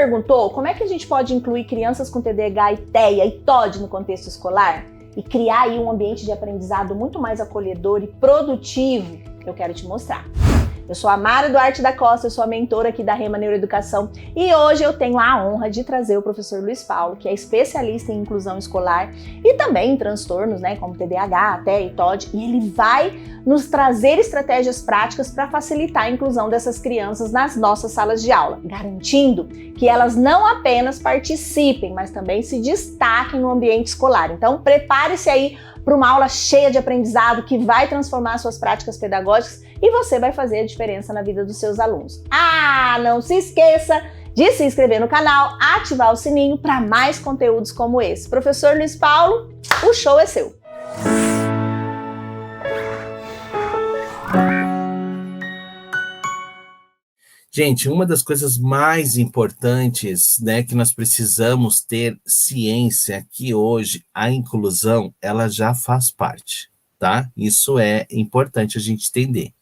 perguntou como é que a gente pode incluir crianças com TDAH e TEA e TOD no contexto escolar e criar aí um ambiente de aprendizado muito mais acolhedor e produtivo? Eu quero te mostrar. Eu sou a Mara Duarte da Costa, eu sou a mentora aqui da Rema Neuroeducação e hoje eu tenho a honra de trazer o professor Luiz Paulo, que é especialista em inclusão escolar e também em transtornos, né, como TDAH, TEA e TOD, e ele vai nos trazer estratégias práticas para facilitar a inclusão dessas crianças nas nossas salas de aula, garantindo que elas não apenas participem, mas também se destaquem no ambiente escolar. Então, prepare-se aí para uma aula cheia de aprendizado que vai transformar suas práticas pedagógicas e você vai fazer a diferença na vida dos seus alunos. Não se esqueça de se inscrever no canal, ativar o sininho para mais conteúdos como esse. Professor Luiz Paulo, o show é seu! Gente, uma das coisas mais importantes, né, que nós precisamos ter ciência que hoje a inclusão, ela já faz parte, tá? Isso é importante a gente entender.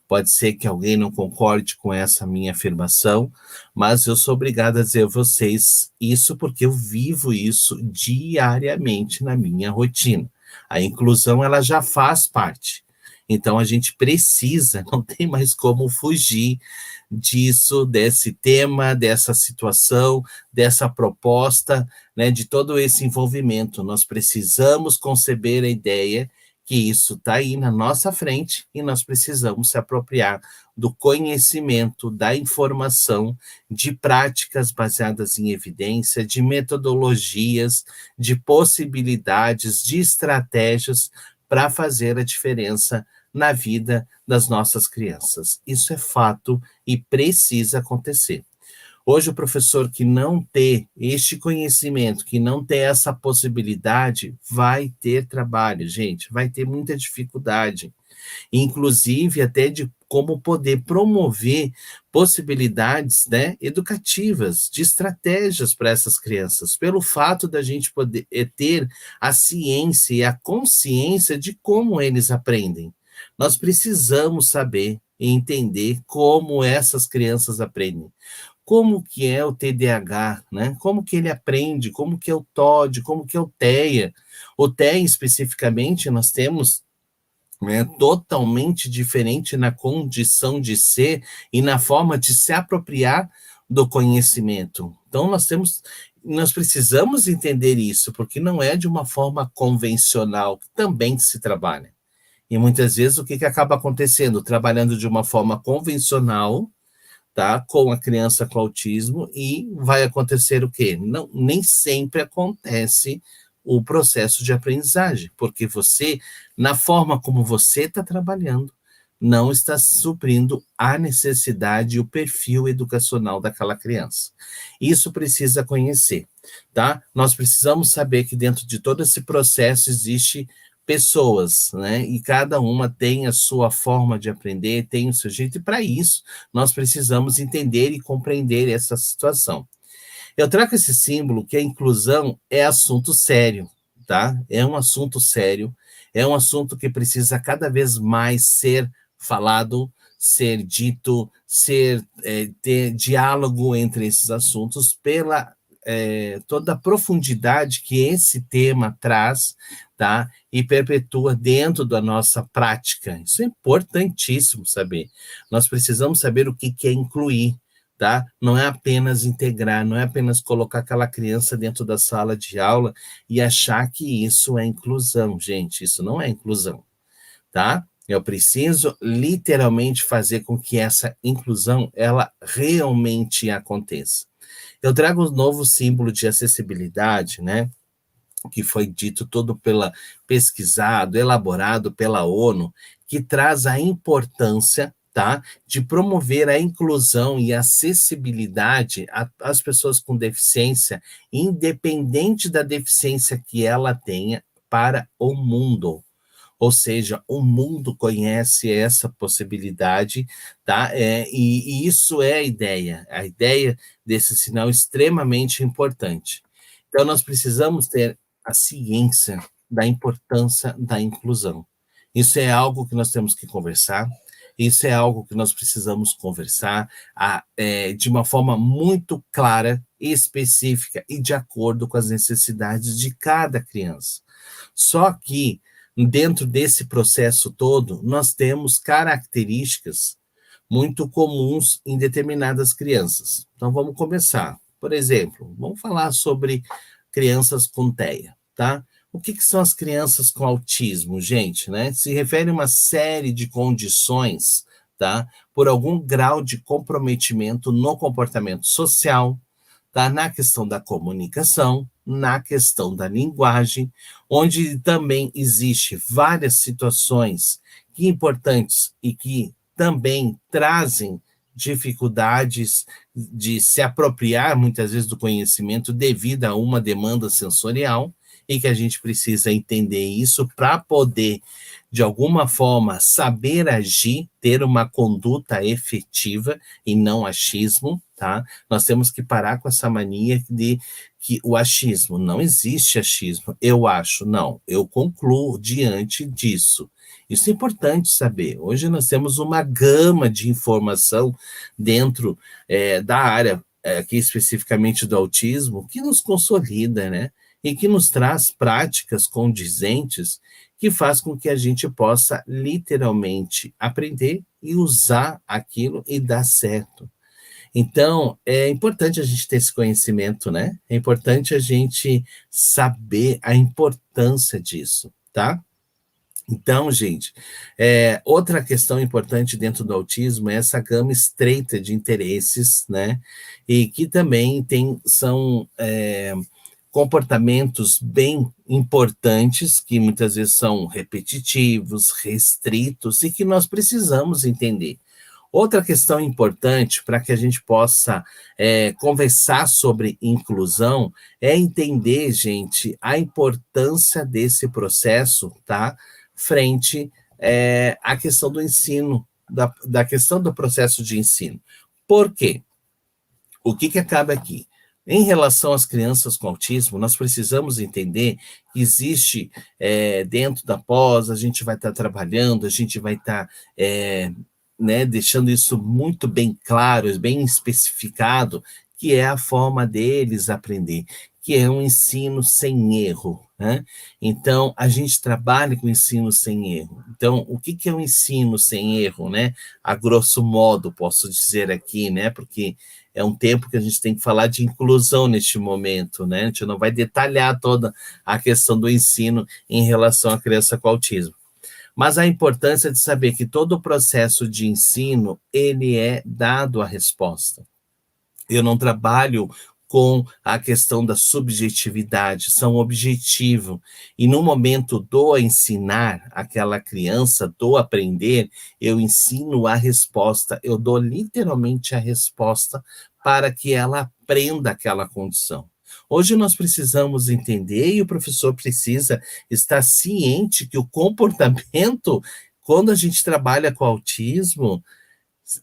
Pode ser que alguém não concorde com essa minha afirmação, mas eu sou obrigado a dizer a vocês isso porque eu vivo isso diariamente na minha rotina. A inclusão, ela já faz parte. Então, a gente precisa, não tem mais como fugir disso, desse tema, dessa situação, dessa proposta, né, de todo esse envolvimento. Nós precisamos conceber a ideia que isso está aí na nossa frente e nós precisamos se apropriar do conhecimento, da informação, de práticas baseadas em evidência, de metodologias, de possibilidades, de estratégias para fazer a diferença na vida das nossas crianças. Isso é fato e precisa acontecer. Hoje, o professor que não ter este conhecimento, que não ter essa possibilidade, vai ter trabalho, gente, vai ter muita dificuldade. Inclusive, até de como poder promover possibilidades, né, educativas, de estratégias para essas crianças, pelo fato da gente poder ter a ciência e a consciência de como eles aprendem. Nós precisamos saber e entender como essas crianças aprendem. Como que é o TDAH, né? Como que ele aprende, como que é o TOD, como que é o TEA. O TEA, especificamente, nós temos totalmente diferente na condição de ser e na forma de se apropriar do conhecimento. Então, nós precisamos entender isso, porque não é de uma forma convencional que também se trabalha. E muitas vezes o que acaba acontecendo? Trabalhando de uma forma convencional, tá, com a criança com autismo, e vai acontecer o quê? Não, nem sempre acontece o processo de aprendizagem, porque você, na forma como você está trabalhando, não está suprindo a necessidade e o perfil educacional daquela criança. Isso precisa conhecer, tá? Nós precisamos saber que dentro de todo esse processo existe pessoas, né? E cada uma tem a sua forma de aprender, tem o seu jeito, e para isso nós precisamos entender e compreender essa situação. Eu trago esse símbolo que a inclusão é assunto sério, tá? É um assunto sério, é um assunto que precisa cada vez mais ser falado, ser dito, ter diálogo entre esses assuntos pela toda a profundidade que esse tema traz, tá? E perpetua dentro da nossa prática. Isso é importantíssimo saber. Nós precisamos saber o que é incluir, tá? Não é apenas integrar, não é apenas colocar aquela criança dentro da sala de aula e achar que isso é inclusão, gente. Isso não é inclusão, tá? Eu preciso literalmente fazer com que essa inclusão ela realmente aconteça. Eu trago um novo símbolo de acessibilidade, né? Que foi dito todo pesquisado, elaborado pela ONU, que traz a importância, tá, de promover a inclusão e acessibilidade às pessoas com deficiência, independente da deficiência que ela tenha, para o mundo. Ou seja, o mundo conhece essa possibilidade, tá? E isso é a ideia desse sinal extremamente importante. Então, nós precisamos ter a ciência da importância da inclusão. Isso é algo que nós temos que conversar, Isso é algo que nós precisamos conversar de uma forma muito clara, específica e de acordo com as necessidades de cada criança. Só que, dentro desse processo todo, nós temos características muito comuns em determinadas crianças. Então, vamos começar. Por exemplo, vamos falar sobre crianças com TEA, tá? O que são as crianças com autismo, gente, né? Se refere a uma série de condições, tá? Por algum grau de comprometimento no comportamento social, tá? Na questão da comunicação, na questão da linguagem, onde também existe várias situações que importantes e que também trazem dificuldades de se apropriar, muitas vezes, do conhecimento devido a uma demanda sensorial, e que a gente precisa entender isso para poder, de alguma forma, saber agir, ter uma conduta efetiva e não achismo, tá? Nós temos que parar com essa mania de que o achismo, não existe achismo, eu acho, não, eu concluo diante disso. Isso é importante saber. Hoje nós temos uma gama de informação dentro da área, aqui especificamente do autismo, que nos consolida, né? E que nos traz práticas condizentes que faz com que a gente possa literalmente aprender e usar aquilo e dar certo. Então, é importante a gente ter esse conhecimento, né? É importante a gente saber a importância disso, tá? Então, gente, outra questão importante dentro do autismo é essa gama estreita de interesses, né? E que também são comportamentos bem importantes, que muitas vezes são repetitivos, restritos, e que nós precisamos entender. Outra questão importante para que a gente possa conversar sobre inclusão é entender, gente, a importância desse processo, tá? Frente à questão do ensino, da questão do processo de ensino. Por quê? O que acaba aqui? Em relação às crianças com autismo, nós precisamos entender que existe dentro da pós, a gente vai estar trabalhando, a gente vai estar deixando isso muito bem claro, bem especificado, que é a forma deles aprender, que é um ensino sem erro, né? Então, a gente trabalha com ensino sem erro. Então, o que é um ensino sem erro, né? A grosso modo, posso dizer aqui, né? Porque é um tempo que a gente tem que falar de inclusão neste momento, né? A gente não vai detalhar toda a questão do ensino em relação à criança com autismo. Mas a importância de saber que todo o processo de ensino, ele é dado a resposta. Eu não trabalho com a questão da subjetividade, são objetivo. E no momento do ensinar aquela criança, do aprender, eu ensino a resposta, eu dou literalmente a resposta para que ela aprenda aquela condição. Hoje nós precisamos entender e o professor precisa estar ciente que o comportamento, quando a gente trabalha com autismo,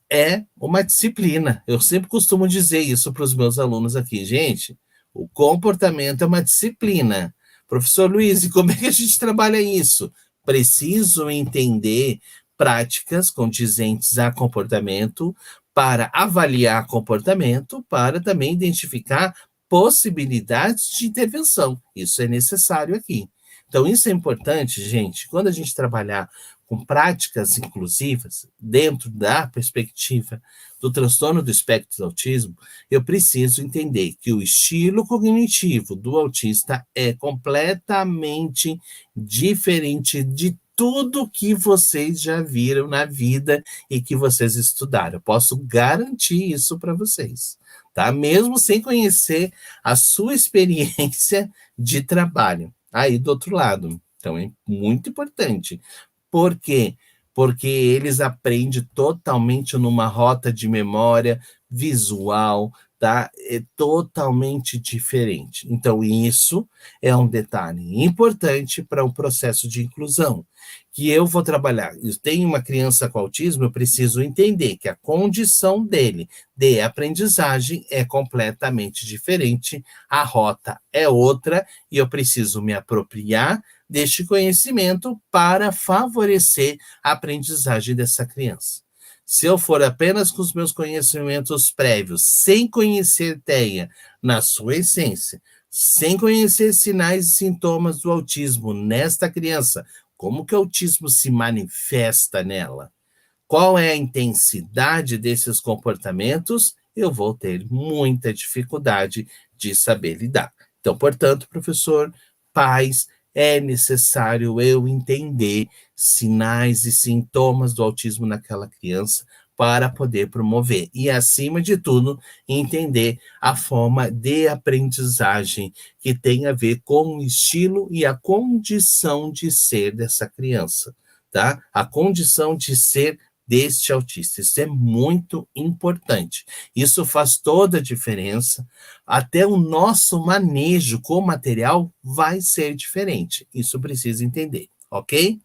é uma disciplina. Eu sempre costumo dizer isso para os meus alunos aqui. Gente, o comportamento é uma disciplina. Professor Luiz, e como é que a gente trabalha isso? Preciso entender práticas condizentes a comportamento para avaliar comportamento, para também identificar possibilidades de intervenção. Isso é necessário aqui. Então, isso é importante, gente, quando a gente trabalhar com práticas inclusivas, dentro da perspectiva do transtorno do espectro do autismo, eu preciso entender que o estilo cognitivo do autista é completamente diferente de tudo que vocês já viram na vida e que vocês estudaram. Eu posso garantir isso para vocês, tá? Mesmo sem conhecer a sua experiência de trabalho aí do outro lado. Então, é muito importante. Por quê? Porque eles aprendem totalmente numa rota de memória visual, tá? É totalmente diferente. Então, isso é um detalhe importante para o processo de inclusão, que eu vou trabalhar. Eu tenho uma criança com autismo, eu preciso entender que a condição dele de aprendizagem é completamente diferente, a rota é outra, e eu preciso me apropriar deste conhecimento para favorecer a aprendizagem dessa criança. Se eu for apenas com os meus conhecimentos prévios, sem conhecer TEA na sua essência, sem conhecer sinais e sintomas do autismo nesta criança, como que o autismo se manifesta nela? Qual é a intensidade desses comportamentos? Eu vou ter muita dificuldade de saber lidar. Então, portanto, professor, pais, é necessário eu entender sinais e sintomas do autismo naquela criança para poder promover. E, acima de tudo, entender a forma de aprendizagem que tem a ver com o estilo e a condição de ser dessa criança, tá? A condição de ser deste autista. Isso é muito importante. Isso faz toda a diferença. Até o nosso manejo com o material vai ser diferente. Isso precisa entender, ok?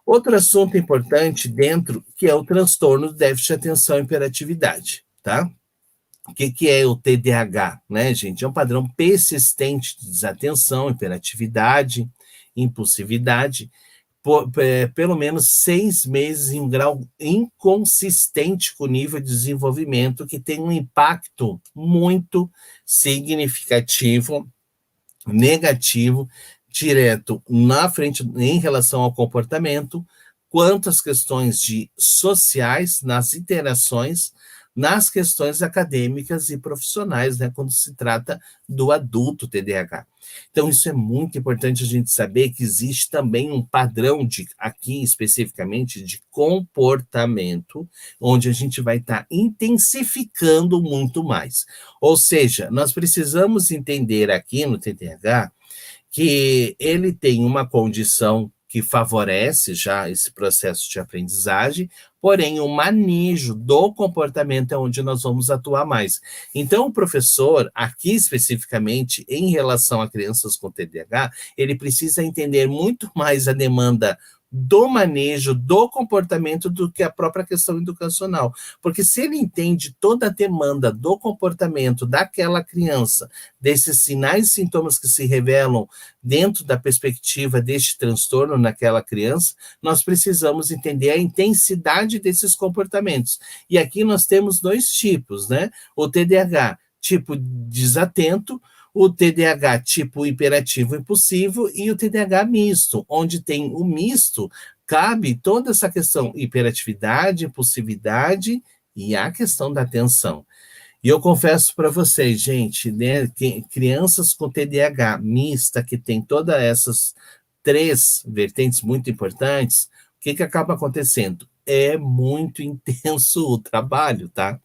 Outro assunto importante dentro, que é o transtorno do déficit de atenção e hiperatividade, tá? O que é o TDAH, né, gente? É um padrão persistente de desatenção, hiperatividade, impulsividade, pelo menos 6 meses em um grau inconsistente com o nível de desenvolvimento, que tem um impacto muito significativo, negativo, direto na frente em relação ao comportamento, quanto às questões sociais, nas interações, nas questões acadêmicas e profissionais, né, quando se trata do adulto TDAH. Então, isso é muito importante a gente saber que existe também um padrão aqui especificamente de comportamento, onde a gente vai estar intensificando muito mais. Ou seja, nós precisamos entender aqui no TDAH que ele tem uma condição que favorece já esse processo de aprendizagem, porém o manejo do comportamento é onde nós vamos atuar mais. Então, o professor, aqui especificamente, em relação a crianças com TDAH, ele precisa entender muito mais a demanda do manejo, do comportamento, do que a própria questão educacional. Porque se ele entende toda a demanda do comportamento daquela criança, desses sinais e sintomas que se revelam dentro da perspectiva deste transtorno naquela criança, nós precisamos entender a intensidade desses comportamentos. E aqui nós temos 2 tipos, né? O TDAH, tipo desatento, o TDAH tipo hiperativo impulsivo e o TDAH misto, onde tem o misto, cabe toda essa questão hiperatividade, impulsividade e a questão da atenção. E eu confesso para vocês, gente, né, que crianças com TDAH mista, que tem todas essas 3 vertentes muito importantes, o que acaba acontecendo? É muito intenso o trabalho, tá?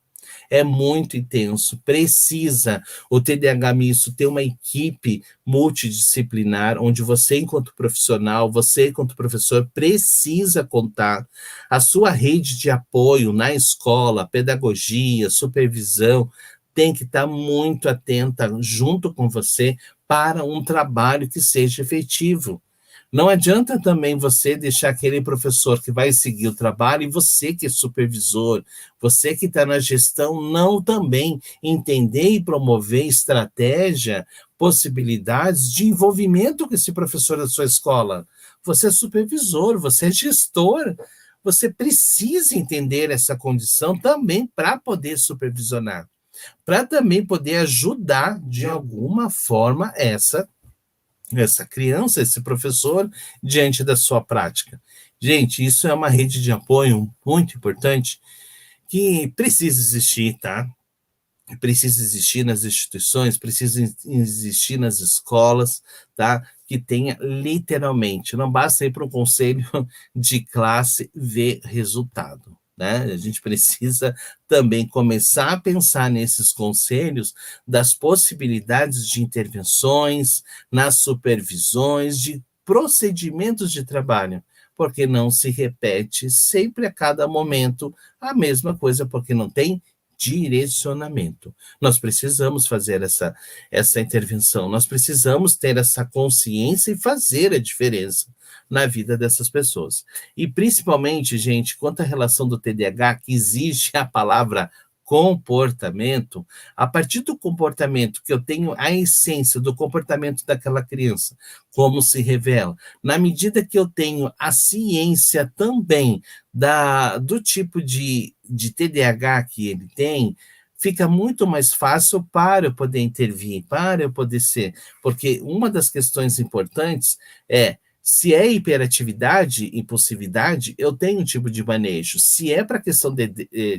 É muito intenso, precisa o TDAH misto ter uma equipe multidisciplinar, onde você, enquanto profissional, você, enquanto professor, precisa contar a sua rede de apoio na escola, pedagogia, supervisão, tem que estar muito atenta junto com você para um trabalho que seja efetivo. Não adianta também você deixar aquele professor que vai seguir o trabalho e você que é supervisor, você que está na gestão, não também entender e promover estratégia, possibilidades de envolvimento com esse professor da sua escola. Você é supervisor, você é gestor, você precisa entender essa condição também para poder supervisionar, para também poder ajudar de alguma forma essa criança, esse professor, diante da sua prática. Gente, isso é uma rede de apoio muito importante que precisa existir, tá? Precisa existir nas instituições, precisa existir nas escolas, tá? Que tenha literalmente, não basta ir para um conselho de classe ver resultado. Né? A gente precisa também começar a pensar nesses conselhos das possibilidades de intervenções, nas supervisões, de procedimentos de trabalho, porque não se repete sempre a cada momento a mesma coisa, porque não tem direcionamento. Nós precisamos fazer essa intervenção, nós precisamos ter essa consciência e fazer a diferença na vida dessas pessoas. E principalmente, gente, quanto à relação do TDAH, que existe a palavra comportamento, a partir do comportamento que eu tenho a essência do comportamento daquela criança, como se revela, na medida que eu tenho a ciência também do tipo de TDAH que ele tem, fica muito mais fácil para eu poder intervir, para eu poder ser, porque uma das questões importantes é, se é hiperatividade, impulsividade, eu tenho um tipo de manejo. Se é para questão de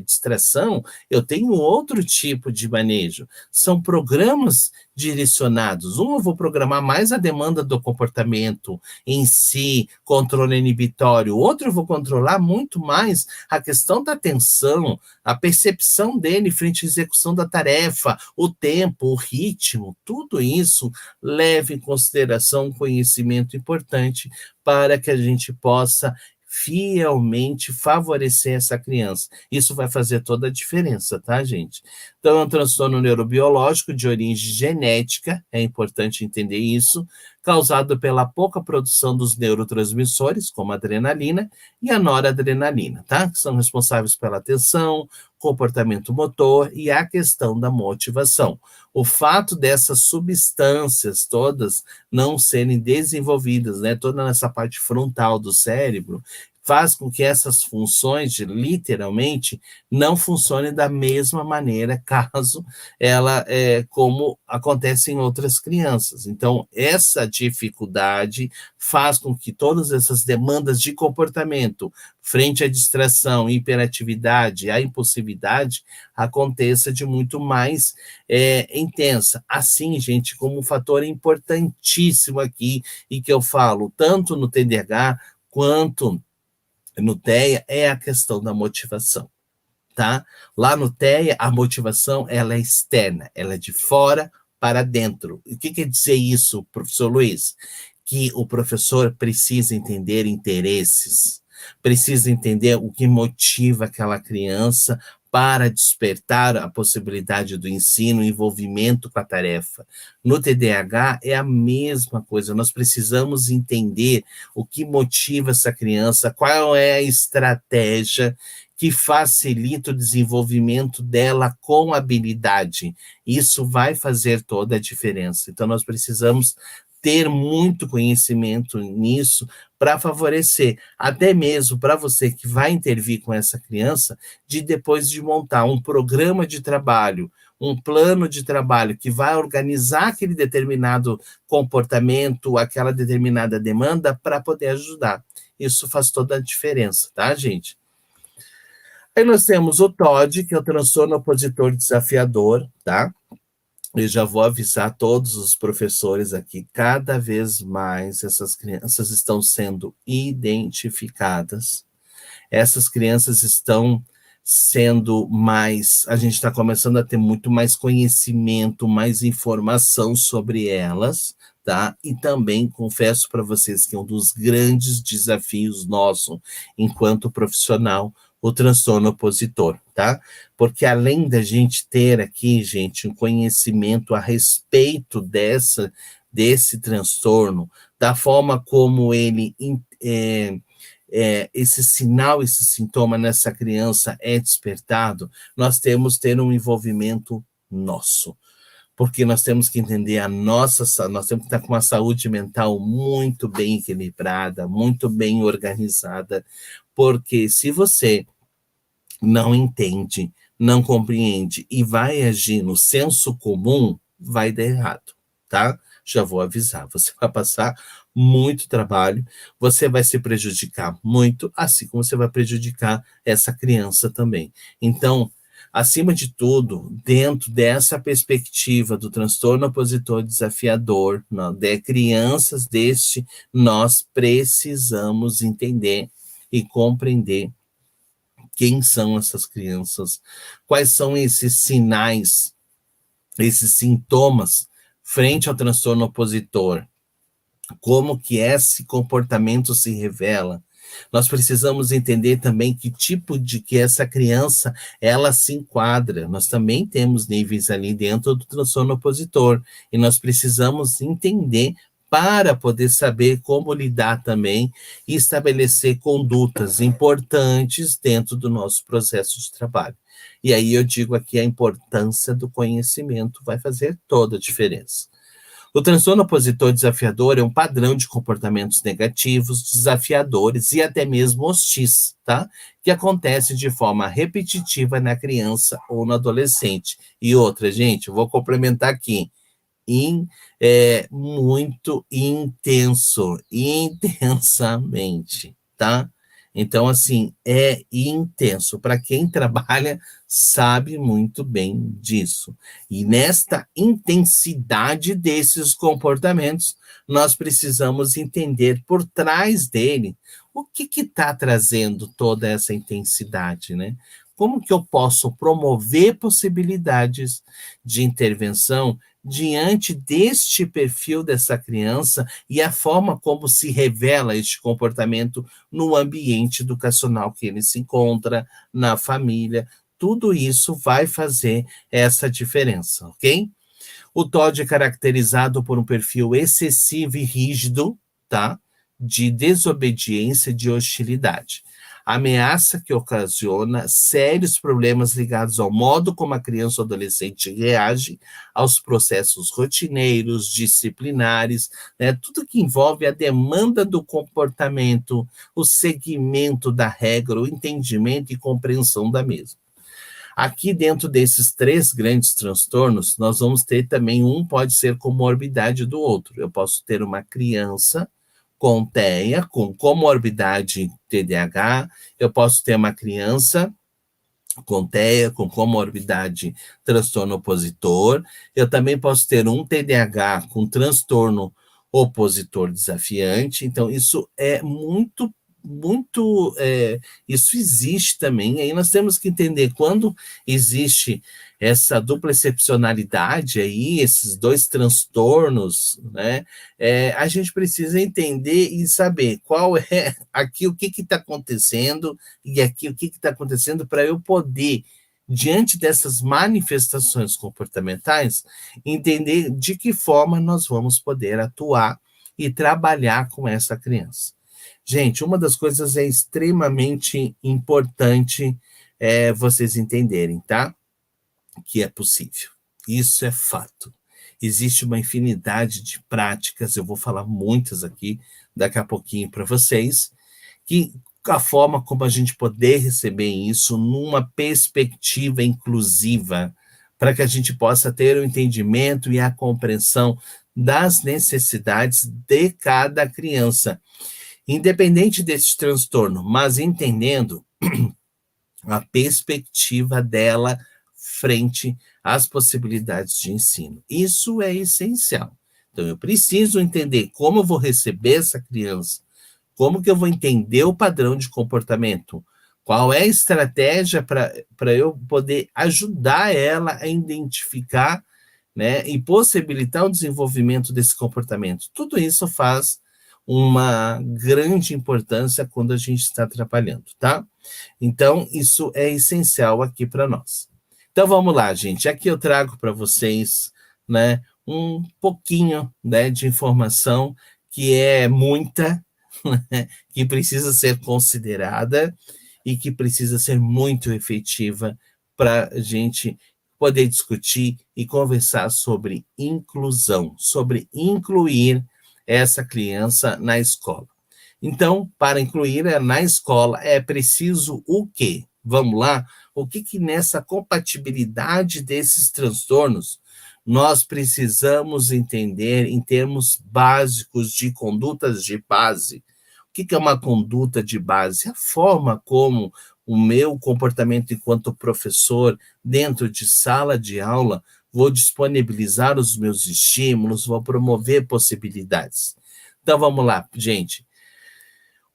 distração, eu tenho outro tipo de manejo. São programas direcionados. Um, eu vou programar mais a demanda do comportamento em si, controle inibitório. Outro, eu vou controlar muito mais a questão da atenção, a percepção dele frente à execução da tarefa, o tempo, o ritmo, tudo isso leva em consideração um conhecimento importante para que a gente possa fielmente favorecer essa criança. Isso vai fazer toda a diferença, tá, gente? Então, é um transtorno neurobiológico de origem genética, é importante entender isso, causado pela pouca produção dos neurotransmissores, como a adrenalina e a noradrenalina, tá? Que são responsáveis pela atenção, comportamento motor e a questão da motivação. O fato dessas substâncias todas não serem desenvolvidas, né, toda nessa parte frontal do cérebro, faz com que essas funções, literalmente, não funcionem da mesma maneira, caso ela, como acontece em outras crianças. Então, essa dificuldade faz com que todas essas demandas de comportamento, frente à distração, hiperatividade, à impulsividade, aconteça de muito mais intensa. Assim, gente, como um fator importantíssimo aqui, e que eu falo tanto no TDAH quanto no TEA, é a questão da motivação, tá? Lá no TEA, a motivação, ela é externa, ela é de fora para dentro. O que quer dizer isso, professor Luiz? Que o professor precisa entender interesses, precisa entender o que motiva aquela criança para despertar a possibilidade do ensino, envolvimento com a tarefa. No TDAH é a mesma coisa, nós precisamos entender o que motiva essa criança, qual é a estratégia que facilita o desenvolvimento dela com habilidade. Isso vai fazer toda a diferença. Então, nós precisamos ter muito conhecimento nisso para favorecer, até mesmo para você que vai intervir com essa criança, de depois de montar um programa de trabalho, um plano de trabalho que vai organizar aquele determinado comportamento, aquela determinada demanda para poder ajudar. Isso faz toda a diferença, tá, gente? Aí nós temos o TOD, que é o transtorno opositor desafiador, tá? Eu já vou avisar todos os professores aqui, cada vez mais essas crianças estão sendo identificadas, essas crianças estão sendo mais, a gente está começando a ter muito mais conhecimento, mais informação sobre elas, tá? E também confesso para vocês que é um dos grandes desafios nosso, enquanto profissional, o transtorno opositor, tá? Porque além da gente ter aqui, gente, um conhecimento a respeito desse transtorno, da forma como ele, esse sinal, esse sintoma nessa criança é despertado, nós temos que ter um envolvimento nosso. Porque nós temos que entender nós temos que estar com uma saúde mental muito bem equilibrada, muito bem organizada, porque se você não entende, não compreende e vai agir no senso comum, vai dar errado, tá? Já vou avisar, você vai passar muito trabalho, você vai se prejudicar muito, assim como você vai prejudicar essa criança também. Então, acima de tudo, dentro dessa perspectiva do transtorno opositor desafiador, de crianças deste, nós precisamos entender e compreender quem são essas crianças, quais são esses sinais, esses sintomas frente ao transtorno opositor, como que esse comportamento se revela. Nós precisamos entender também que tipo de que essa criança ela se enquadra. Nós também temos níveis ali dentro do transtorno opositor e nós precisamos entender para poder saber como lidar também e estabelecer condutas importantes dentro do nosso processo de trabalho. E aí eu digo aqui a importância do conhecimento vai fazer toda a diferença. O transtorno opositor desafiador é um padrão de comportamentos negativos, desafiadores e até mesmo hostis, tá? Que acontece de forma repetitiva na criança ou no adolescente. E outra, gente, eu vou complementar aqui. Muito intenso, intensamente, tá? Então, assim, é intenso. Para quem trabalha, sabe muito bem disso. E nesta intensidade desses comportamentos, nós precisamos entender por trás dele o que está trazendo toda essa intensidade, né? Como que eu posso promover possibilidades de intervenção diante deste perfil dessa criança e a forma como se revela este comportamento no ambiente educacional que ele se encontra, na família, tudo isso vai fazer essa diferença, ok? O TOD é caracterizado por um perfil excessivo e rígido, tá? De desobediência, de hostilidade. Ameaça que ocasiona sérios problemas ligados ao modo como a criança ou adolescente reage aos processos rotineiros, disciplinares, né? Tudo que envolve a demanda do comportamento, o seguimento da regra, o entendimento e compreensão da mesma. Aqui, dentro desses 3 grandes transtornos, nós vamos ter também pode ser comorbidade do outro. Eu posso ter uma criança com TEA, com comorbidade TDAH, eu posso ter uma criança com TEA, com comorbidade transtorno opositor, eu também posso ter um TDAH com transtorno opositor desafiante, então isso é muito isso existe também, aí nós temos que entender quando existe essa dupla excepcionalidade aí, esses 2 transtornos, né, a gente precisa entender e saber qual é aqui, o que está acontecendo, e aqui o que está acontecendo para eu poder, diante dessas manifestações comportamentais, entender de que forma nós vamos poder atuar e trabalhar com essa criança. Gente, uma das coisas é extremamente importante vocês entenderem, tá? Que é possível. Isso é fato. Existe uma infinidade de práticas, eu vou falar muitas aqui daqui a pouquinho para vocês, que a forma como a gente poder receber isso numa perspectiva inclusiva, para que a gente possa ter o entendimento e a compreensão das necessidades de cada criança, independente desse transtorno, mas entendendo a perspectiva dela frente às possibilidades de ensino. Isso é essencial. Então, eu preciso entender como eu vou receber essa criança, como que eu vou entender o padrão de comportamento, qual é a estratégia para eu poder ajudar ela a identificar, né, e possibilitar o desenvolvimento desse comportamento. Tudo isso faz uma grande importância quando a gente está trabalhando, tá? Então, isso é essencial aqui para nós. Então, vamos lá, gente. Aqui eu trago para vocês, né, um pouquinho, né, de informação que é muita, né, que precisa ser considerada e que precisa ser muito efetiva para a gente poder discutir e conversar sobre inclusão, sobre incluir essa criança na escola. Então, para incluir na escola, é preciso o quê? Vamos lá? O que nessa compatibilidade desses transtornos nós precisamos entender em termos básicos de condutas de base? O que é uma conduta de base? A forma como o meu comportamento enquanto professor, dentro de sala de aula, vou disponibilizar os meus estímulos, vou promover possibilidades. Então, vamos lá, gente.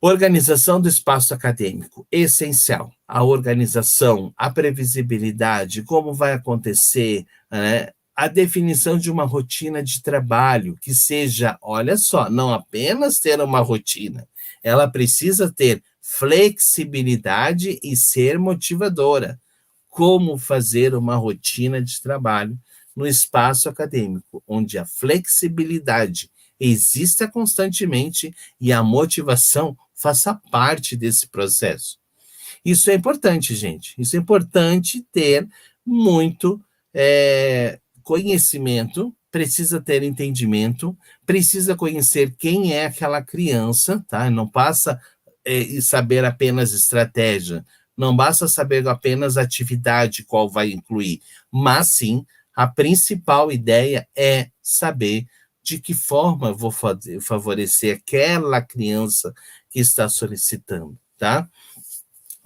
Organização do espaço acadêmico, essencial. A organização, a previsibilidade, como vai acontecer, né? A definição de uma rotina de trabalho que seja, olha só, não apenas ter uma rotina, ela precisa ter flexibilidade e ser motivadora. Como fazer uma rotina de trabalho no espaço acadêmico, onde a flexibilidade exista constantemente e a motivação faça parte desse processo. Isso é importante, gente. Isso é importante ter muito conhecimento, precisa ter entendimento, precisa conhecer quem é aquela criança, tá? Não passa saber apenas estratégia, não basta saber apenas atividade qual vai incluir, mas sim, a principal ideia é saber de que forma eu vou favorecer aquela criança que está solicitando, tá?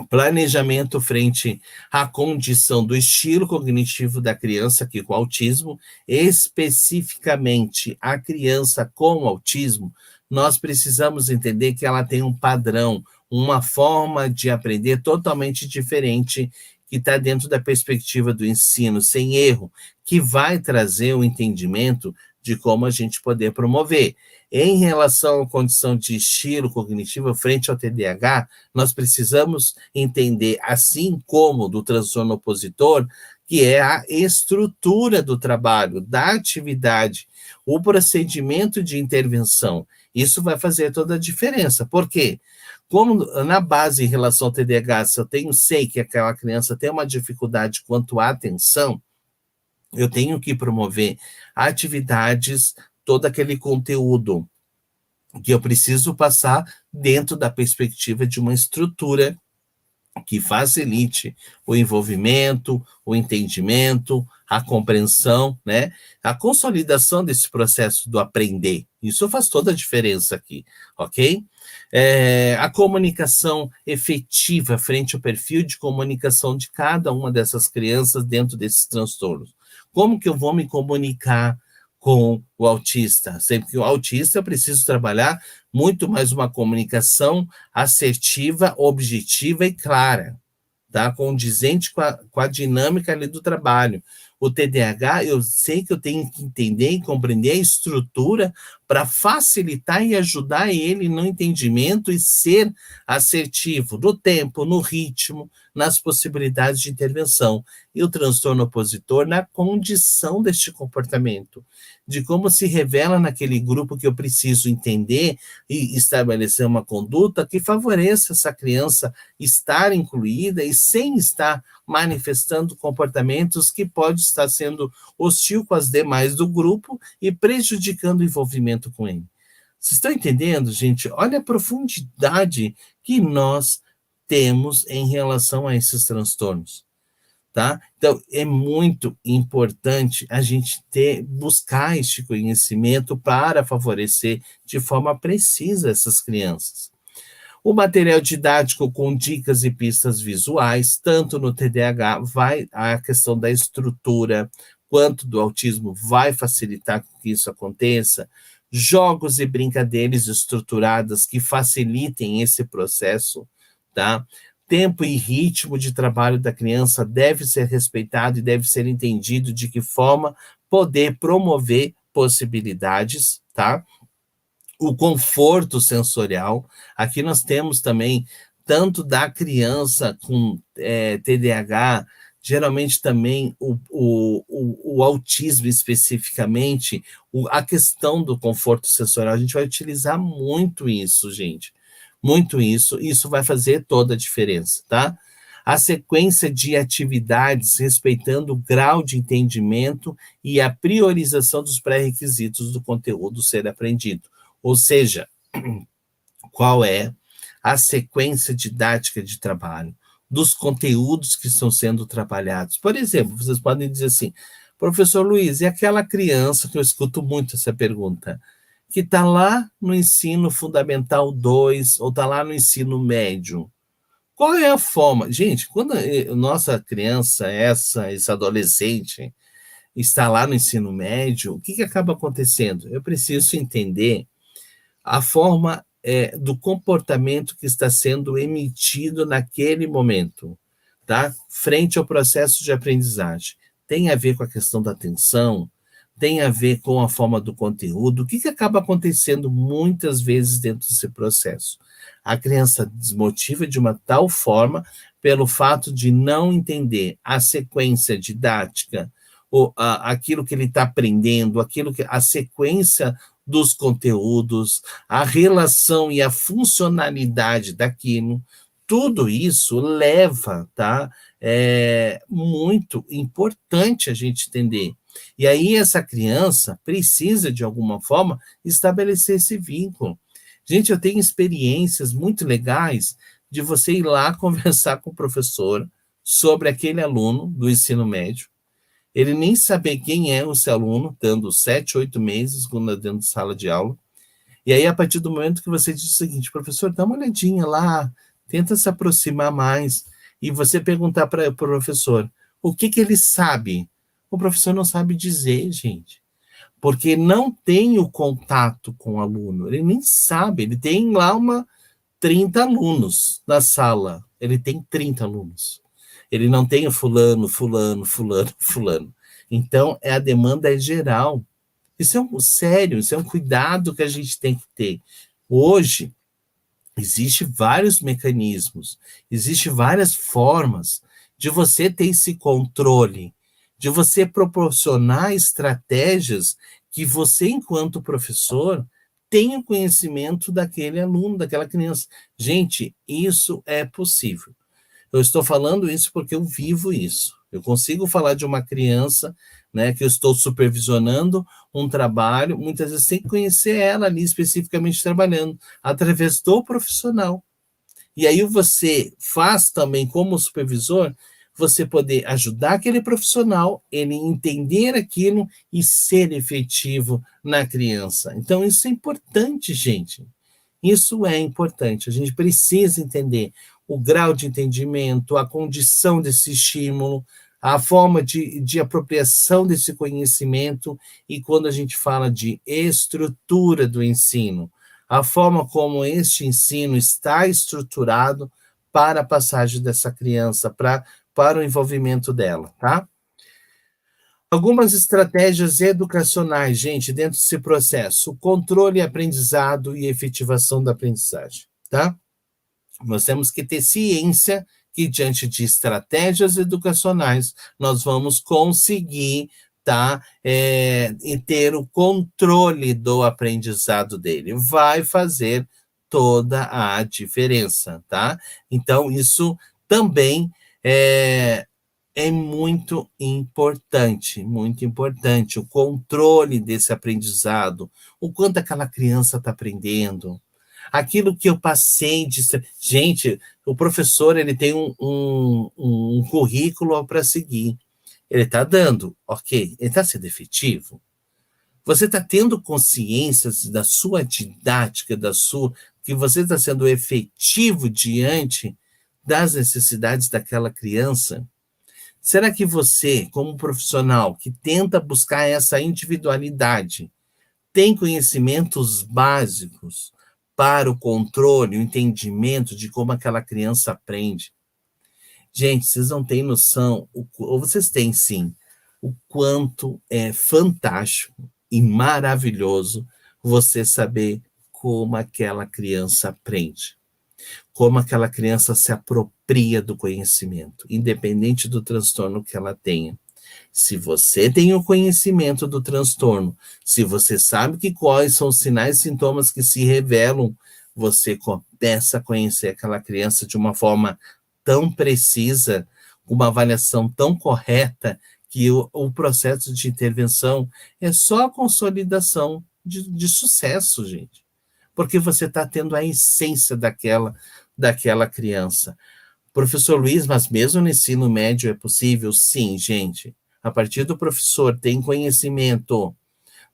Planejamento frente à condição do estilo cognitivo da criança que com autismo, especificamente a criança com autismo, nós precisamos entender que ela tem um padrão, uma forma de aprender totalmente diferente, que está dentro da perspectiva do ensino sem erro, que vai trazer o entendimento de como a gente poder promover. Em relação à condição de estilo cognitivo frente ao TDAH, nós precisamos entender, assim como do transtorno opositor, que é a estrutura do trabalho, da atividade, o procedimento de intervenção. Isso vai fazer toda a diferença. Por quê? Como na base em relação ao TDAH, se eu sei que aquela criança tem uma dificuldade quanto à atenção, eu tenho que promover atividades, todo aquele conteúdo que eu preciso passar dentro da perspectiva de uma estrutura que facilite o envolvimento, o entendimento, a compreensão, né? A consolidação desse processo do aprender. Isso faz toda a diferença aqui, ok? A comunicação efetiva frente ao perfil de comunicação de cada uma dessas crianças dentro desses transtornos. Como que eu vou me comunicar com o autista? Sempre que o autista eu preciso trabalhar muito mais uma comunicação assertiva, objetiva e clara, tá? Condizente com a dinâmica ali do trabalho. O TDAH, eu sei que eu tenho que entender e compreender a estrutura para facilitar e ajudar ele no entendimento e ser assertivo no tempo, no ritmo, nas possibilidades de intervenção. E o transtorno opositor na condição deste comportamento, de como se revela naquele grupo que eu preciso entender e estabelecer uma conduta que favoreça essa criança estar incluída e sem estar manifestando comportamentos que pode estar sendo hostil com as demais do grupo e prejudicando o envolvimento com ele. Vocês estão entendendo, gente? Olha a profundidade que nós temos em relação a esses transtornos, tá? Então, é muito importante a gente buscar este conhecimento para favorecer de forma precisa essas crianças. O material didático com dicas e pistas visuais, tanto no TDAH, a questão da estrutura, quanto do autismo, vai facilitar que isso aconteça. Jogos e brincadeiras estruturadas que facilitem esse processo, tá? Tempo e ritmo de trabalho da criança deve ser respeitado e deve ser entendido de que forma poder promover possibilidades, tá? O conforto sensorial. Aqui nós temos também, tanto da criança com TDAH, geralmente também o autismo especificamente, a questão do conforto sensorial, a gente vai utilizar muito isso, gente. Muito isso vai fazer toda a diferença, tá? A sequência de atividades respeitando o grau de entendimento e a priorização dos pré-requisitos do conteúdo ser aprendido. Ou seja, qual é a sequência didática de trabalho, dos conteúdos que estão sendo trabalhados. Por exemplo, vocês podem dizer assim, professor Luiz, e aquela criança, que eu escuto muito essa pergunta, que está lá no ensino fundamental 2 ou está lá no ensino médio? Qual é a forma? Gente, quando a nossa criança, esse adolescente, está lá no ensino médio, o que acaba acontecendo? Eu preciso entender a forma do comportamento que está sendo emitido naquele momento, tá? Frente ao processo de aprendizagem. Tem a ver com a questão da atenção, tem a ver com a forma do conteúdo. O que acaba acontecendo muitas vezes dentro desse processo? A criança desmotiva de uma tal forma pelo fato de não entender a sequência didática, aquilo que ele está aprendendo, a sequência dos conteúdos, a relação e a funcionalidade daquilo, tudo isso leva, tá? É muito importante a gente entender. E aí essa criança precisa, de alguma forma, estabelecer esse vínculo. Gente, eu tenho experiências muito legais de você ir lá conversar com o professor sobre aquele aluno do ensino médio, ele nem saber quem é esse aluno, dando 7, 8 meses, quando dentro de sala de aula, e aí a partir do momento que você diz o seguinte, professor, dá uma olhadinha lá, tenta se aproximar mais, e você perguntar para o professor, o que ele sabe? O professor não sabe dizer, gente, porque não tem o contato com o aluno, ele nem sabe, ele tem lá 30 alunos na sala, ele tem 30 alunos. Ele não tem o fulano, fulano, fulano, fulano. Então, a demanda é geral. Isso é sério, isso é um cuidado que a gente tem que ter. Hoje, existem vários mecanismos, existem várias formas de você ter esse controle, de você proporcionar estratégias que você, enquanto professor, tenha conhecimento daquele aluno, daquela criança. Gente, isso é possível. Eu estou falando isso porque eu vivo isso. Eu consigo falar de uma criança, né, que eu estou supervisionando um trabalho, muitas vezes sem conhecer ela ali especificamente trabalhando, através do profissional. E aí você faz também como supervisor, você poder ajudar aquele profissional, ele entender aquilo e ser efetivo na criança. Então isso é importante, gente. Isso é importante. A gente precisa entender o grau de entendimento, a condição desse estímulo, a forma de apropriação desse conhecimento e quando a gente fala de estrutura do ensino, a forma como este ensino está estruturado para a passagem dessa criança, para o envolvimento dela, tá? Algumas estratégias educacionais, gente, dentro desse processo, controle, aprendizado e efetivação da aprendizagem, tá? Nós temos que ter ciência que, diante de estratégias educacionais, nós vamos conseguir, tá, e ter o controle do aprendizado dele. Vai fazer toda a diferença, tá? Então, isso também é muito importante, o controle desse aprendizado, o quanto aquela criança está aprendendo, aquilo que eu passei de... Gente, o professor ele tem um currículo para seguir, ele está dando, ok, ele está sendo efetivo? Você está tendo consciência da sua didática, que você está sendo efetivo diante das necessidades daquela criança? Será que você, como profissional que tenta buscar essa individualidade, tem conhecimentos básicos para o controle, o entendimento de como aquela criança aprende? Gente, vocês não têm noção, ou vocês têm sim, o quanto é fantástico e maravilhoso você saber como aquela criança aprende, como aquela criança se apropria do conhecimento, independente do transtorno que ela tenha. Se você tem o conhecimento do transtorno, se você sabe quais são os sinais e sintomas que se revelam, você começa a conhecer aquela criança de uma forma tão precisa, com uma avaliação tão correta, que o processo de intervenção é só a consolidação de sucesso, gente. Porque você está tendo a essência daquela criança. Professor Luiz, mas mesmo no ensino médio é possível? Sim, gente. A partir do professor tem conhecimento,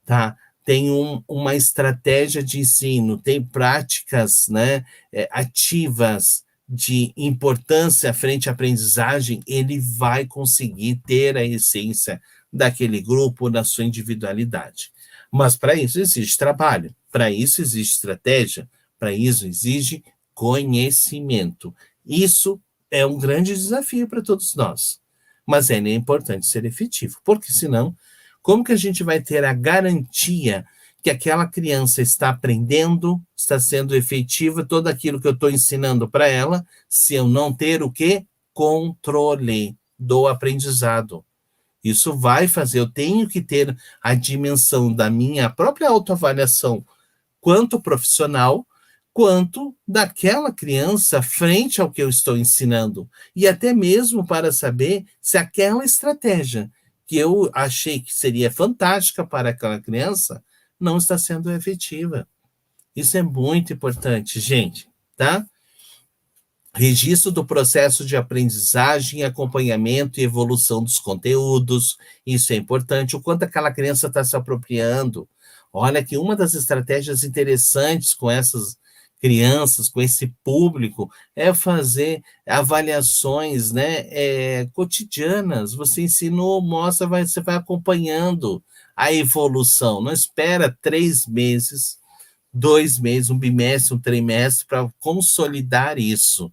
tá? Tem uma estratégia de ensino, tem práticas, né, ativas de importância frente à aprendizagem, ele vai conseguir ter a essência daquele grupo, da sua individualidade. Mas para isso existe trabalho, para isso existe estratégia, para isso exige conhecimento. Isso é um grande desafio para todos nós, mas é importante ser efetivo, porque senão, como que a gente vai ter a garantia que aquela criança está aprendendo, está sendo efetiva, todo aquilo que eu estou ensinando para ela, se eu não ter o quê? Controle do aprendizado. Isso vai fazer, eu tenho que ter a dimensão da minha própria autoavaliação, quanto profissional, quanto daquela criança frente ao que eu estou ensinando. E até mesmo para saber se aquela estratégia que eu achei que seria fantástica para aquela criança não está sendo efetiva. Isso é muito importante, gente, tá? Registro do processo de aprendizagem, acompanhamento e evolução dos conteúdos. Isso é importante. O quanto aquela criança está se apropriando. Olha que uma das estratégias interessantes com essas crianças, com esse público, é fazer avaliações, né, cotidianas. Você ensinou, mostra, você vai acompanhando a evolução. Não espera 3 meses, 2 meses, um bimestre, um trimestre para consolidar isso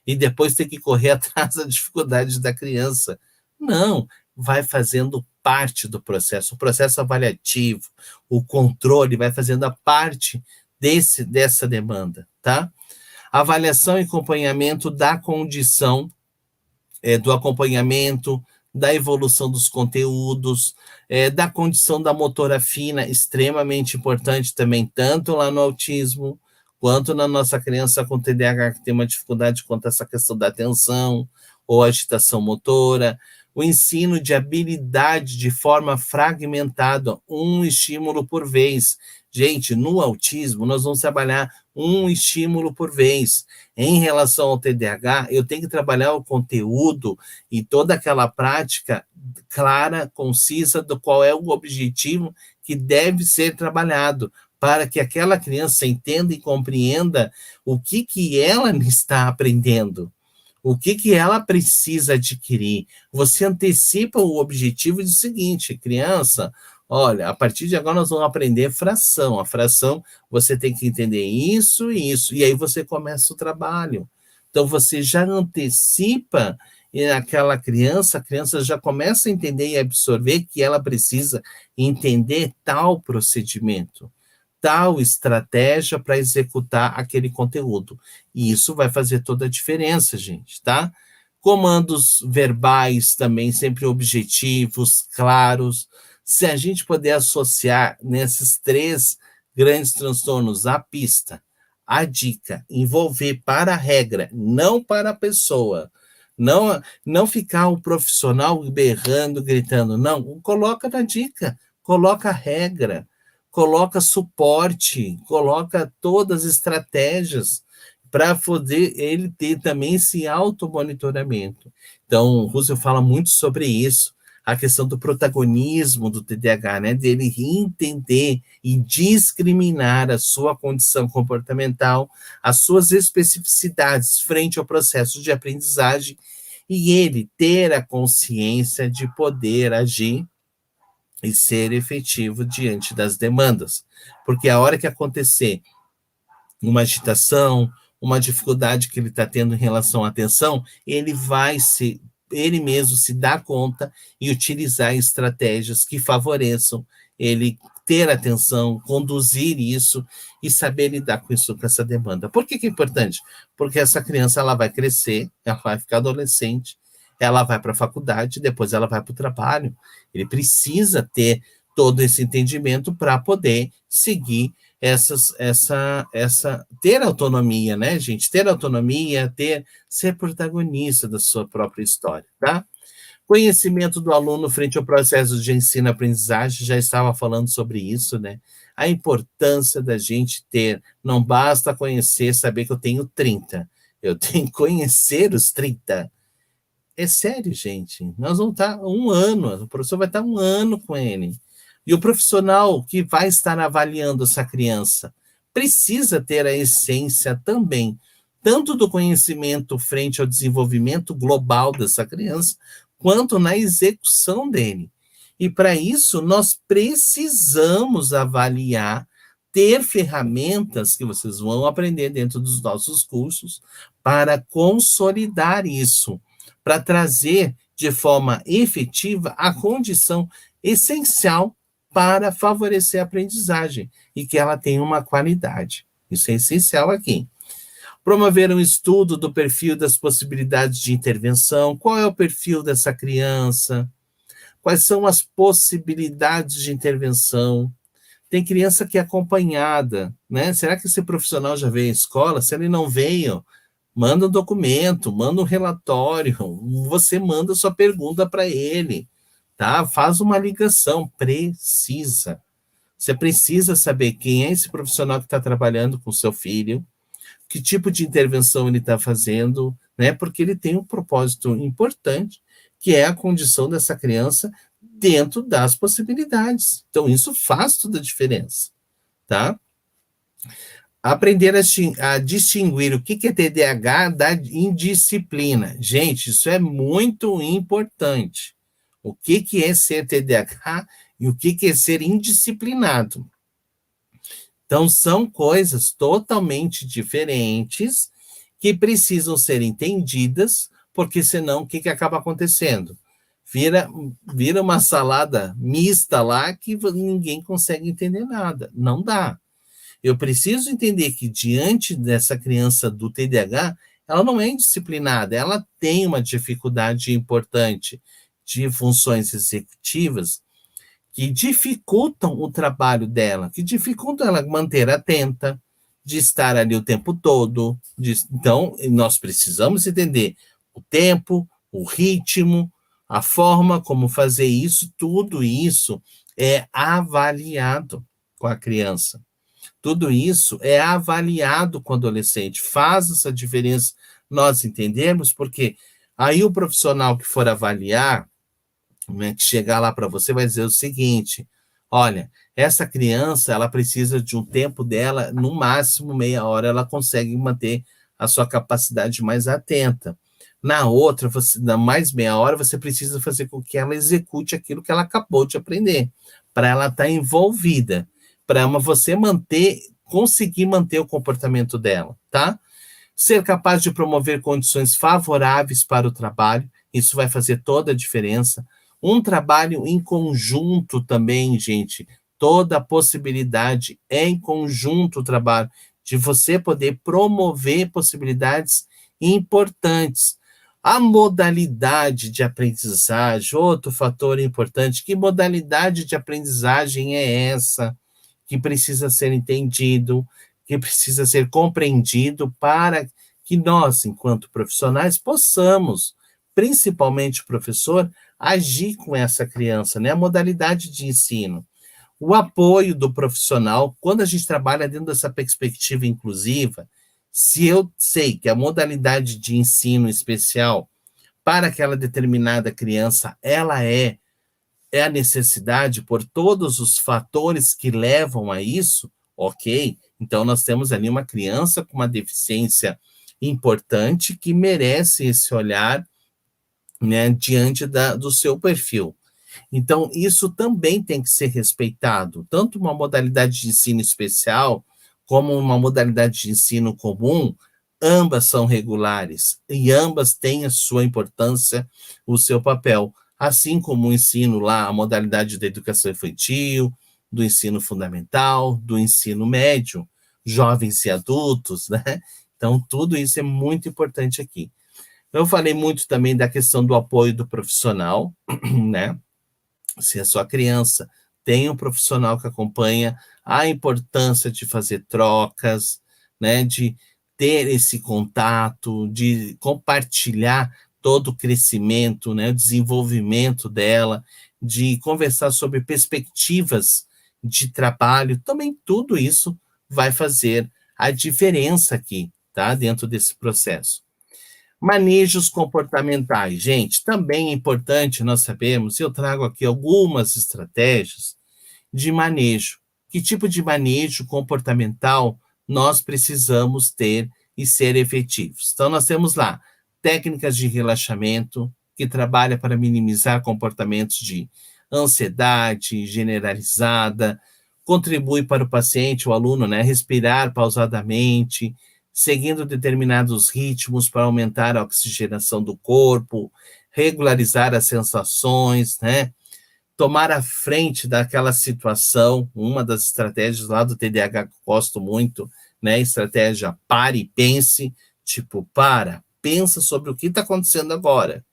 e depois ter que correr atrás da dificuldade da criança. Não, vai fazendo parte do processo, o processo avaliativo, o controle vai fazendo a parte dessa demanda, tá? Avaliação e acompanhamento da condição, do acompanhamento, da evolução dos conteúdos, da condição da motora fina, extremamente importante também, tanto lá no autismo, quanto na nossa criança com TDAH, que tem uma dificuldade quanto a essa questão da atenção ou agitação motora, o ensino de habilidade de forma fragmentada, um estímulo por vez. Gente, no autismo, nós vamos trabalhar um estímulo por vez. Em relação ao TDAH, eu tenho que trabalhar o conteúdo e toda aquela prática clara, concisa, do qual é o objetivo que deve ser trabalhado, para que aquela criança entenda e compreenda o que ela está aprendendo, o que ela precisa adquirir. Você antecipa o objetivo e diz o seguinte, criança, olha, a partir de agora nós vamos aprender fração. A fração, você tem que entender isso e isso, e aí você começa o trabalho. Então, você já antecipa aquela criança, a criança já começa a entender e absorver que ela precisa entender tal procedimento, tal estratégia para executar aquele conteúdo. E isso vai fazer toda a diferença, gente, tá? Comandos verbais também, sempre objetivos, claros. Se a gente puder associar nesses 3 grandes transtornos a pista, a dica, envolver para a regra, não para a pessoa, não ficar o profissional berrando, gritando, não, coloca na dica, coloca a regra, coloca suporte, coloca todas as estratégias para poder ele ter também esse automonitoramento. Então, o Russell fala muito sobre isso, a questão do protagonismo do TDAH, né, dele entender e discriminar a sua condição comportamental, as suas especificidades frente ao processo de aprendizagem, e ele ter a consciência de poder agir e ser efetivo diante das demandas. Porque a hora que acontecer uma agitação, uma dificuldade que ele está tendo em relação à atenção, ele mesmo se dá conta e utilizar estratégias que favoreçam ele ter atenção, conduzir isso e saber lidar com isso, com essa demanda. Por que é importante? Porque essa criança ela vai crescer, ela vai ficar adolescente, ela vai para a faculdade, depois ela vai para o trabalho. Ele precisa ter todo esse entendimento para poder seguir ter autonomia, né, gente? Ter autonomia, ser protagonista da sua própria história, tá? Conhecimento do aluno frente ao processo de ensino-aprendizagem, já estava falando sobre isso, né? A importância da gente ter, não basta conhecer, saber que eu tenho 30, eu tenho que conhecer os 30. É sério, gente. Nós vamos estar 1 ano, o professor vai estar 1 ano com ele. E o profissional que vai estar avaliando essa criança precisa ter a essência também, tanto do conhecimento frente ao desenvolvimento global dessa criança, quanto na execução dele. E para isso, nós precisamos avaliar, ter ferramentas que vocês vão aprender dentro dos nossos cursos para consolidar isso, para trazer de forma efetiva a condição essencial para favorecer a aprendizagem e que ela tenha uma qualidade. Isso é essencial aqui. Promover um estudo do perfil das possibilidades de intervenção, qual é o perfil dessa criança, quais são as possibilidades de intervenção. Tem criança que é acompanhada, né? Será que esse profissional já veio à escola? Se ele não veio, manda um documento, manda um relatório, você manda sua pergunta para ele, tá? Faz uma ligação, precisa. Você precisa saber quem é esse profissional que está trabalhando com seu filho, que tipo de intervenção ele está fazendo, né? Porque ele tem um propósito importante, que é a condição dessa criança dentro das possibilidades. Então, isso faz toda a diferença, tá? Aprender a distinguir o que é TDAH da indisciplina. Gente, isso é muito importante. O que é ser TDAH e o que é ser indisciplinado. Então, são coisas totalmente diferentes que precisam ser entendidas, porque senão o que acaba acontecendo? Vira uma salada mista lá que ninguém consegue entender nada. Não dá. Eu preciso entender que diante dessa criança do TDAH, ela não é indisciplinada, ela tem uma dificuldade importante de funções executivas que dificultam o trabalho dela, que dificultam ela manter atenta, de estar ali o tempo todo. Então, nós precisamos entender o tempo, o ritmo, a forma como fazer isso, tudo isso é avaliado com a criança. Tudo isso é avaliado com o adolescente. Faz essa diferença nós entendemos, porque aí o profissional que for avaliar, né, que chegar lá para você, vai dizer o seguinte: olha, essa criança, ela precisa de um tempo dela, no máximo meia hora, ela consegue manter a sua capacidade mais atenta. Na outra, na mais meia hora, você precisa fazer com que ela execute aquilo que ela acabou de aprender, para ela estar envolvida, para você conseguir manter o comportamento dela, tá? Ser capaz de promover condições favoráveis para o trabalho, isso vai fazer toda a diferença. Um trabalho em conjunto também, gente, toda a possibilidade é em conjunto o trabalho, de você poder promover possibilidades importantes. A modalidade de aprendizagem, outro fator importante, que modalidade de aprendizagem é essa que precisa ser entendido, que precisa ser compreendido para que nós, enquanto profissionais, possamos, principalmente o professor, agir com essa criança, né? A modalidade de ensino. O apoio do profissional, quando a gente trabalha dentro dessa perspectiva inclusiva, se eu sei que a modalidade de ensino especial para aquela determinada criança, ela é a necessidade por todos os fatores que levam a isso, ok? Então, nós temos ali uma criança com uma deficiência importante que merece esse olhar, né, diante do seu perfil. Então, isso também tem que ser respeitado, tanto uma modalidade de ensino especial como uma modalidade de ensino comum, ambas são regulares e ambas têm a sua importância, o seu papel, assim como o ensino lá, a modalidade da educação infantil, do ensino fundamental, do ensino médio, jovens e adultos, né? Então, tudo isso é muito importante aqui. Eu falei muito também da questão do apoio do profissional, né? Se a sua criança tem um profissional que acompanha, a importância de fazer trocas, né? De ter esse contato, de compartilhar todo o crescimento, né? O desenvolvimento dela, de conversar sobre perspectivas de trabalho, também tudo isso vai fazer a diferença aqui, tá? Dentro desse processo. Manejos comportamentais, gente, também é importante nós sabemos, eu trago aqui algumas estratégias de manejo. Que tipo de manejo comportamental nós precisamos ter e ser efetivos? Então, nós temos lá técnicas de relaxamento, que trabalha para minimizar comportamentos de ansiedade generalizada, contribui para o paciente, o aluno, né, respirar pausadamente, seguindo determinados ritmos para aumentar a oxigenação do corpo, regularizar as sensações, né? Tomar a frente daquela situação, uma das estratégias lá do TDAH que eu gosto muito, né? Estratégia pare e pense, tipo, pensa sobre o que está acontecendo agora.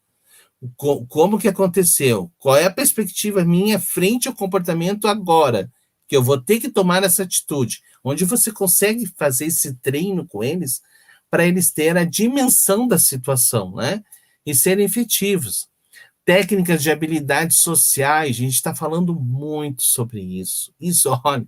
Como que aconteceu? Qual é a perspectiva minha frente ao comportamento agora? Que eu vou ter que tomar essa atitude. Onde você consegue fazer esse treino com eles para eles terem a dimensão da situação, né? E serem efetivos. Técnicas de habilidades sociais, a gente está falando muito sobre isso. Olha,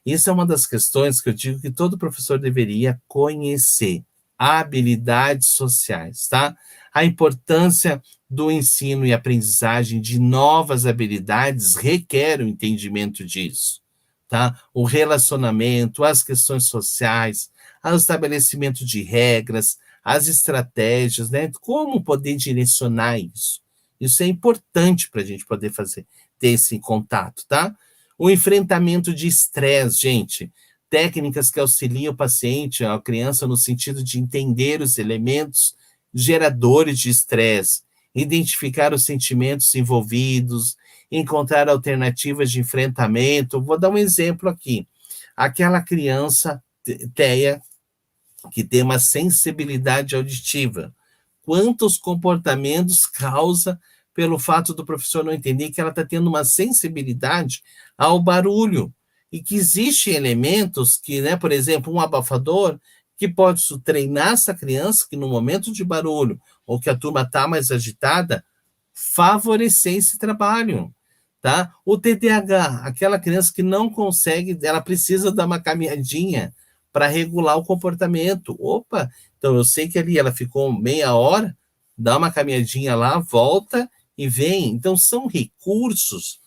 isso é uma das questões que eu digo que todo professor deveria conhecer. Habilidades sociais, tá? A importância do ensino e aprendizagem de novas habilidades requer o entendimento disso, tá? O relacionamento, as questões sociais, o estabelecimento de regras, as estratégias, né? Como poder direcionar isso. Isso é importante para a gente poder ter esse contato, tá? O enfrentamento de estresse, gente. Técnicas que auxiliam o paciente, a criança, no sentido de entender os elementos geradores de estresse, identificar os sentimentos envolvidos, encontrar alternativas de enfrentamento. Vou dar um exemplo aqui. Aquela criança, Teia, que tem uma sensibilidade auditiva. Quantos comportamentos causa pelo fato do professor não entender que ela está tendo uma sensibilidade ao barulho e que existem elementos que, né, por exemplo, um abafador que pode treinar essa criança que no momento de barulho ou que a turma está mais agitada, favorecer esse trabalho, tá? O TDAH, aquela criança que não consegue, ela precisa dar uma caminhadinha para regular o comportamento. Opa, então eu sei que ali ela ficou meia hora, dá uma caminhadinha lá, volta e vem. Então são recursos,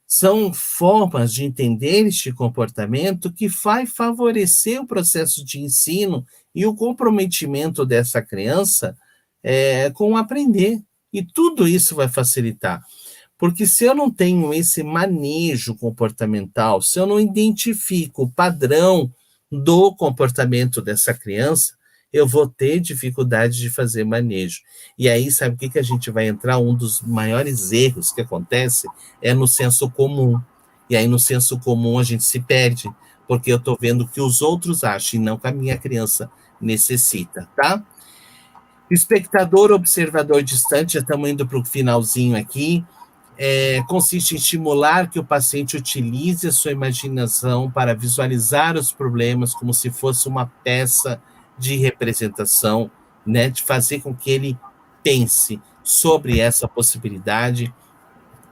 são formas de entender este comportamento que vai favorecer o processo de ensino e o comprometimento dessa criança com aprender. E tudo isso vai facilitar. Porque se eu não tenho esse manejo comportamental, se eu não identifico o padrão do comportamento dessa criança, eu vou ter dificuldade de fazer manejo. E aí, sabe o que a gente vai entrar? Um dos maiores erros que acontece é no senso comum. E aí, no senso comum, a gente se perde, porque eu estou vendo o que os outros acham e não que a minha criança necessita, tá? Espectador, observador distante, já estamos indo para o finalzinho aqui. Consiste em estimular que o paciente utilize a sua imaginação para visualizar os problemas como se fosse uma peça de representação, né, de fazer com que ele pense sobre essa possibilidade.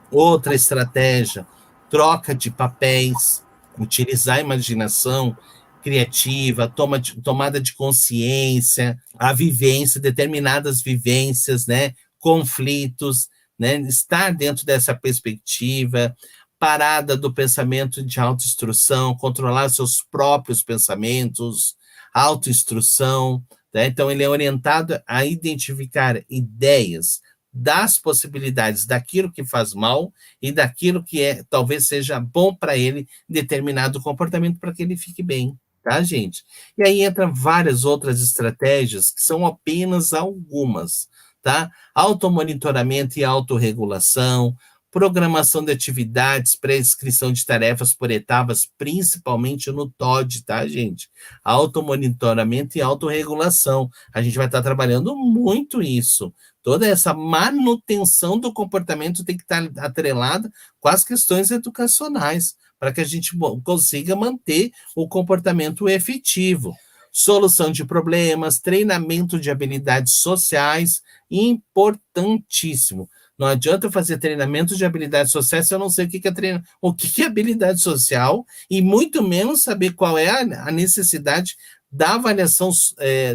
Outra estratégia, troca de papéis, utilizar a imaginação criativa, tomada de consciência, a vivência, determinadas vivências, né, conflitos, né, estar dentro dessa perspectiva, parada do pensamento de autoinstrução, controlar seus próprios pensamentos, autoinstrução, né? Então ele é orientado a identificar ideias das possibilidades daquilo que faz mal e daquilo que talvez seja bom para ele, determinado comportamento para que ele fique bem, tá, gente? E aí entram várias outras estratégias que são apenas algumas, tá? Automonitoramento e autorregulação, programação de atividades, prescrição de tarefas por etapas, principalmente no TOD, tá, gente? Automonitoramento e autorregulação. A gente vai estar trabalhando muito isso. Toda essa manutenção do comportamento tem que estar atrelada com as questões educacionais, para que a gente consiga manter o comportamento efetivo. Solução de problemas, treinamento de habilidades sociais, importantíssimo. Não adianta eu fazer treinamento de habilidades sociais se eu não sei o que é habilidade social e muito menos saber qual é a necessidade da avaliação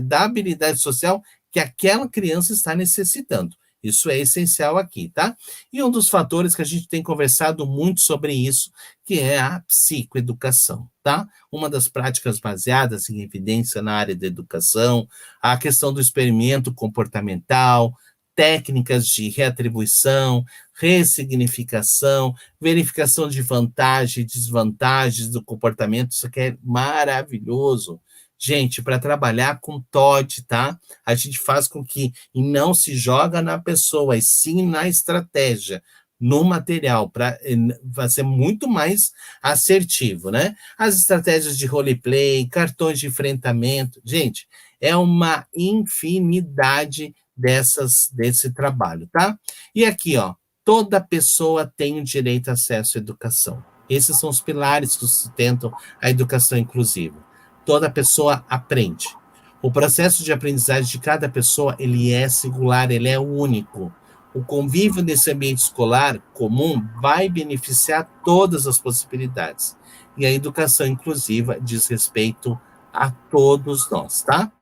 da habilidade social que aquela criança está necessitando. Isso é essencial aqui, tá? E um dos fatores que a gente tem conversado muito sobre isso, que é a psicoeducação, tá? Uma das práticas baseadas em evidência na área da educação, a questão do experimento comportamental, técnicas de reatribuição, ressignificação, verificação de vantagens e desvantagens do comportamento, isso aqui é maravilhoso. Gente, para trabalhar com TOD, tá? A gente faz com que e não se joga na pessoa, e sim na estratégia, no material, para ser muito mais assertivo, né? As estratégias de roleplay, cartões de enfrentamento, gente, é uma infinidade desse trabalho, tá? E aqui, ó, toda pessoa tem o direito a acesso à educação. Esses são os pilares que sustentam a educação inclusiva. Toda pessoa aprende. O processo de aprendizagem de cada pessoa, ele é singular, ele é único. O convívio nesse ambiente escolar comum vai beneficiar todas as possibilidades. E a educação inclusiva diz respeito a todos nós, tá?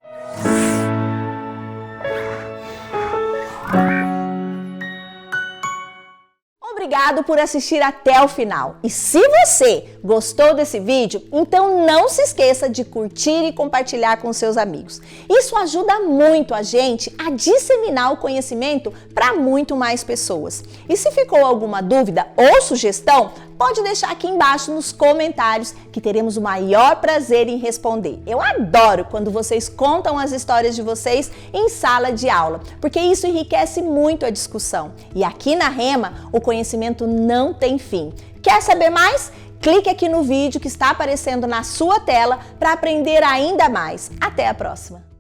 Obrigado por assistir até o final. E se você gostou desse vídeo, então não se esqueça de curtir e compartilhar com seus amigos. Isso ajuda muito a gente a disseminar o conhecimento para muito mais pessoas. E se ficou alguma dúvida ou sugestão, pode deixar aqui embaixo nos comentários que teremos o maior prazer em responder. Eu adoro quando vocês contam as histórias de vocês em sala de aula, porque isso enriquece muito a discussão. E aqui na Rema, o conhecimento não tem fim. Quer saber mais? Clique aqui no vídeo que está aparecendo na sua tela para aprender ainda mais. Até a próxima!